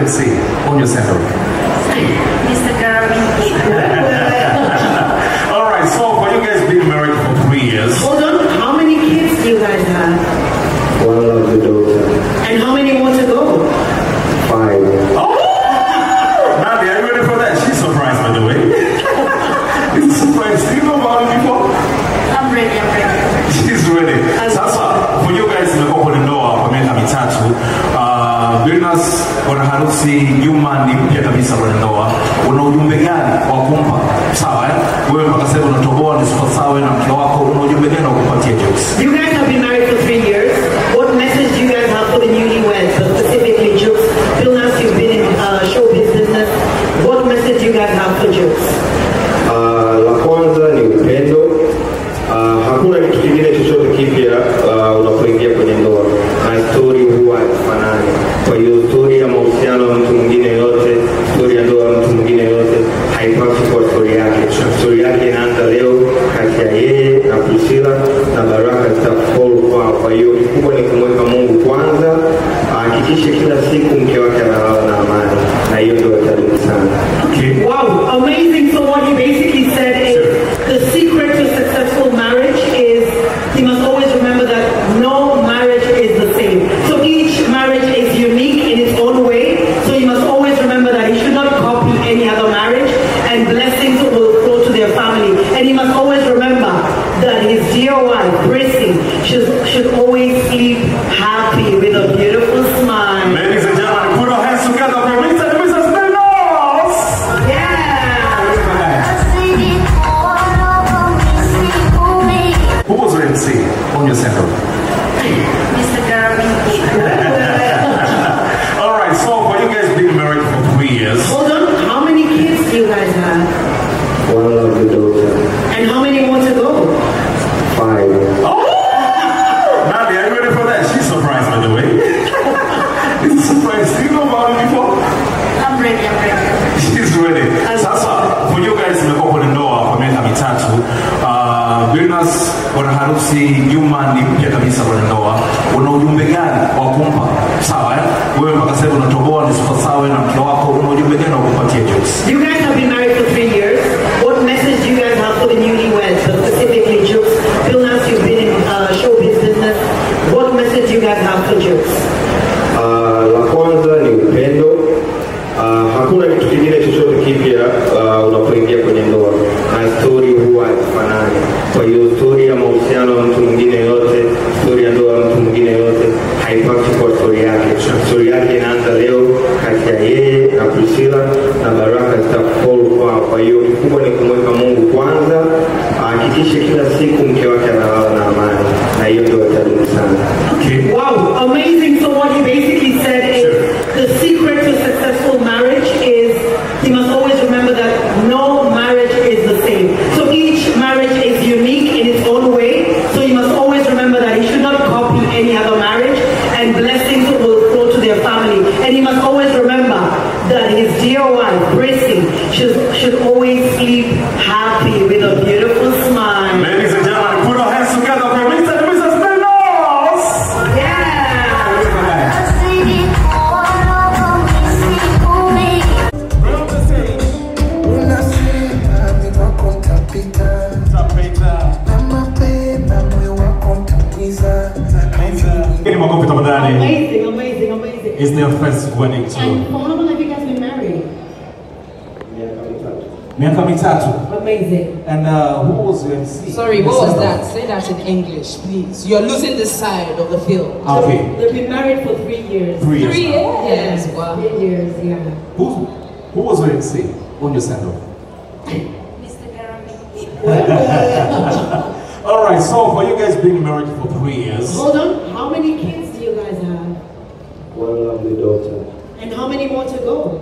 and see on your center. Mr. Garvin. Alright, so for you guys being married for 3 years. Hold on, how many kids do you guys have? One lovely daughter. And how many more to go? 5. Oh! Nadia, are you ready for that? She's surprised, by the way. It's a surprise. Do you know about it before? I'm ready. She's ready. Sasa, for you guys in the open door, kwa miaka mitatu, Billnass wana harusi nyuma ni mpya kabisa kwa ndoa. Una ujumbe gani wa kumpa? Sawa wewe mpaka sasa unatoboa ni sawa na mke wako, una ujumbe gani wa kupatia Jokes? You guys have been married for 3 years. What message do you guys have for the newlyweds, specifically Jokes? Billnass, you've been in showbiz business. What message do you guys have for Jokes? La kwanza ni upendo. Hakuna kitu kingine chochote kipya unapoingia kwenye ndoa. Na story huwa haifanani. Kwa hiyo story ya mahusiano ya mtu mwingine yote, story ya ndoa ya mtu mwingine yote haipaswi kuwa story yake. Story yake inaanza leo kati ya yeye na Priscilla na baraka zitafollow kwao. Kwa hiyo kikubwa ni kumweka Mungu kwanza, hakikishe kila siku mke wake analala na amani. Na hiyo ndio itadumu sana. Okay. Wow, amazing. So what he basically said is the secret to successful marriage is he must always remember that no marriage is the same. So each marriage is unique in its own way. So he must always remember that he should not copy any other marriage, and blessings will flow to their family. And he must always remember that his dear wife, Prissy, should always sleep happy with a beautiful smile. Ladies and gentlemen, put our hands together for Mr. and Mrs. Billnass! Who was ready to see on your center? Mr. Garvin. Alright, so for you guys being married for 3 years. Hold on, how many kids do you guys have? One lovely daughter. And how many more to go? 5. Oh! Nadia, are you ready for that? She's surprised, by the way. It's a surprise. Do you know about it before? I'm ready. She's ready. Sasa, for you guys in the open door kwa miaka mitatu, Billnass wana harusi nyuma ni mpya kabisa kwa ndoa. Una ujumbe gani wa kumpa? Sawa wewe mpaka sasa unatoboa ni sawa na mke wako, una ujumbe gani wa kupatia Jokes? You guys have been married for 3 years. What message do you guys have for the newlyweds, specifically Jokes? Billnass, you've been in showbiz business. What message do you guys have for Jokes? La kwanza ni upendo. Hakuna kitu kingine chochote kipya unapoingia kwenye ndoa. Na story huwa haifanani. Kwa hiyo story ya mahusiano ya mtu mwingine yote, story ya ndoa ya mtu mwingine yote haipaswi kuwa story yake. Story yake inaanza leo kati ya yeye na Priscilla na baraka zitafollow kwao. Kwa hiyo kikubwa ni kumweka Mungu kwanza, hakikishe kila siku mke wake analala na amani. Na hiyo ndio itadumu sana. Okay. Wow, amazing. So what he basically said is the secret to successful marriage is he must always remember that no marriage is the same. So each marriage is unique in its own way. So he must always remember that he should not copy any other marriage, and blessings will flow to their family. And he must always remember that his dear wife, Prissy, should always sleep happy with a beautiful smile. Ladies and gentlemen, put our hands together for Mr. and Mrs. Billnass! Amazing. It's their first wedding too. And for how long have you guys been married? Miaka mitatu. Amazing. And who was your MC? Sorry, what was that? Say that in English, please. You're losing this side of the field. Okay. They've been married for 3 years. 3 years. 3 years? Yes, Wow. 3 years, yeah. Who was your MC on your send-off? Mr. Garvin. Alright, so for you guys being married for 3 years. Hold on, how many kids do you guys have? One lovely daughter. And how many more to go?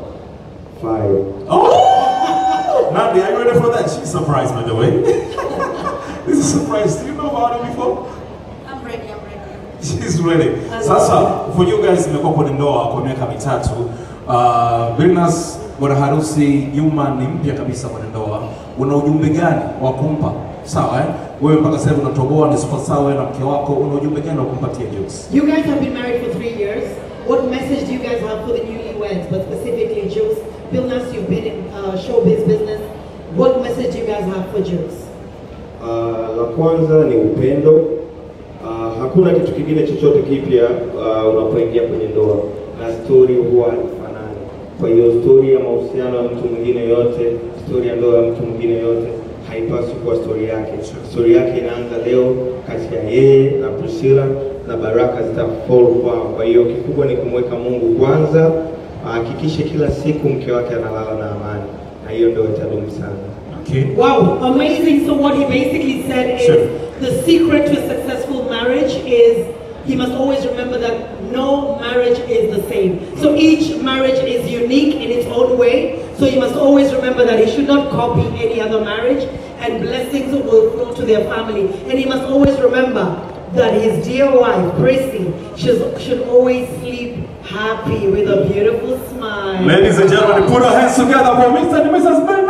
5. Oh! Nadia, are you ready for that? She's surprised, by the way. This is a surprise. Do you know about it before? I'm ready. She's ready. Sasa, for you guys mmekuwa kwenye ndoa kwa miaka mitatu. Billnass wana harusi nyuma ni mpya kabisa kwenye ndoa. Una ujumbe gani wa kumpa? Sawa wewe mpaka sasa unatoboa ni super sawa na mke wako, una ujumbe gani wa kumpatia Jux? You guys have been married for 3 years. What message do you guys have for the newlyweds, but specifically Jux? Billnass, you've been in showbiz business. What message do you guys have for Jux? La kwanza ni upendo. Hakuna kitu kingine chochote kipya unapoingia kwenye ndoa, na story huwa haifanani. Kwa hiyo story ya mahusiano ya mtu mwingine yote, story ya ndoa ya mtu mwingine yote haipaswi kuwa story yake. Story yake inaanza leo kati ya yeye na Priscilla, na baraka zitafall kwao. Kwa hiyo kikubwa ni kumweka Mungu kwanza, hakikishe kila siku mke wake analala na amani, na hiyo ndio itadumu sana. Okay. Wow, amazing. So what he basically said is the secret to a successful marriage is he must always remember that no marriage is the same. So each marriage is unique in its own way. So he must always remember that he should not copy any other marriage, and blessings will flow to their family. And he must always remember that his dear wife, Prissy, should always sleep happy with a beautiful smile. Ladies and gentlemen, put our hands together for Mr. and Mrs. Ben.